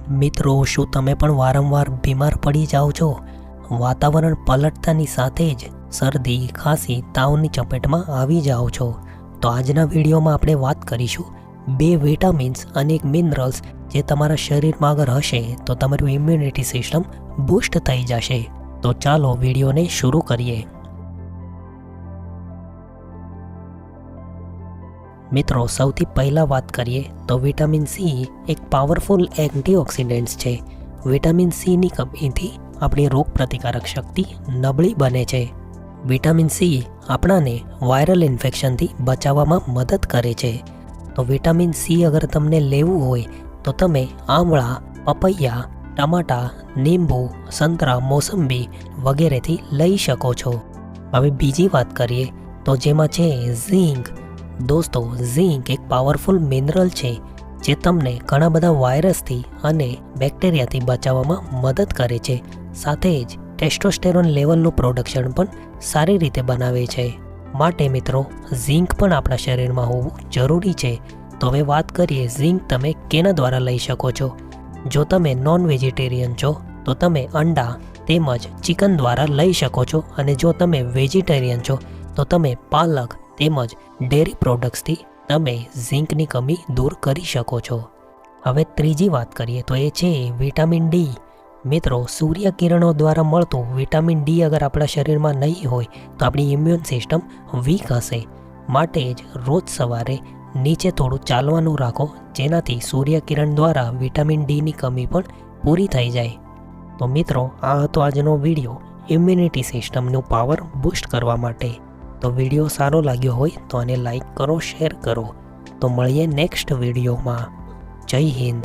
મિત્રો, શું તમે પણ વારંવાર બીમાર પડી જાઓ છો? વાતાવરણ પલટતાની સાથે જ શરદી, ખાંસી, તાવની ચપેટમાં આવી જાઓ છો? તો આજના વિડીયોમાં આપણે વાત કરીશું 2 વિટામિન્સ અને 1 મિનરલ્સ જે તમારા શરીરમાં અગર હશે તો તમારું ઇમ્યુનિટી સિસ્ટમ બૂસ્ટ થઈ જશે. તો ચાલો વિડીયોને શરૂ કરીએ. મિત્રો, સૌથી પહેલાં વાત કરીએ તો વિટામિન સી એક પાવરફુલ એન્ટીઓક્સિડન્ટ છે. વિટામિન સીની કમીથી આપણી રોગપ્રતિકારક શક્તિ નબળી બને છે. વિટામિન સી આપણાને વાયરલ ઇન્ફેક્શનથી બચાવવામાં મદદ કરે છે. તો વિટામિન સી અગર તમને લેવું હોય તો તમે આમળા, પપૈયા, ટમાટા, લીંબુ, સંતરા, મોસંબી વગેરેથી લઈ શકો છો. હવે બીજી વાત કરીએ તો જેમાં છે ઝીંક. દોસ્તો, ઝીંક એક પાવરફુલ મિનરલ છે જે તમને ઘણા બધા વાયરસથી અને બેક્ટેરિયાથી બચાવવામાં મદદ કરે છે. સાથે જ ટેસ્ટોસ્ટેરોન લેવલનું પ્રોડક્શન પણ સારી રીતે બનાવે છે. માટે મિત્રો, ઝીંક પણ આપણા શરીરમાં હોવું જરૂરી છે. તો હવે વાત કરીએ ઝીંક તમે કેના દ્વારા લઈ શકો છો. જો તમે નોન વેજીટેરિયન છો તો તમે અંડા તેમજ ચિકન દ્વારા લઈ શકો છો, અને જો તમે વેજીટેરિયન છો તો તમે પાલક તેમજ ડેરી પ્રોડક્ટ્સથી તમે ઝીંકની કમી દૂર કરી શકો છો. હવે ત્રીજી વાત કરીએ તો એ છે વિટામિન ડી. મિત્રો, સૂર્યકિરણો દ્વારા મળતું વિટામિન ડી અગર આપણા શરીરમાં નહીં હોય તો આપણી ઇમ્યુન સિસ્ટમ વીક હશે. માટે જ રોજ સવારે નીચે થોડું ચાલવાનું રાખો, જેનાથી સૂર્યકિરણ દ્વારા વિટામિન ડીની કમી પણ પૂરી થઈ જાય. તો મિત્રો, આ હતો આજનો વિડીયો ઇમ્યુનિટી સિસ્ટમનું પાવર બૂસ્ટ કરવા માટે. તો વિડીયો સારો લાગ્યો હોય તો આને લાઈક કરો, શેર કરો. તો મળીએ નેક્સ્ટ વિડીયોમાં. જય હિન્દ.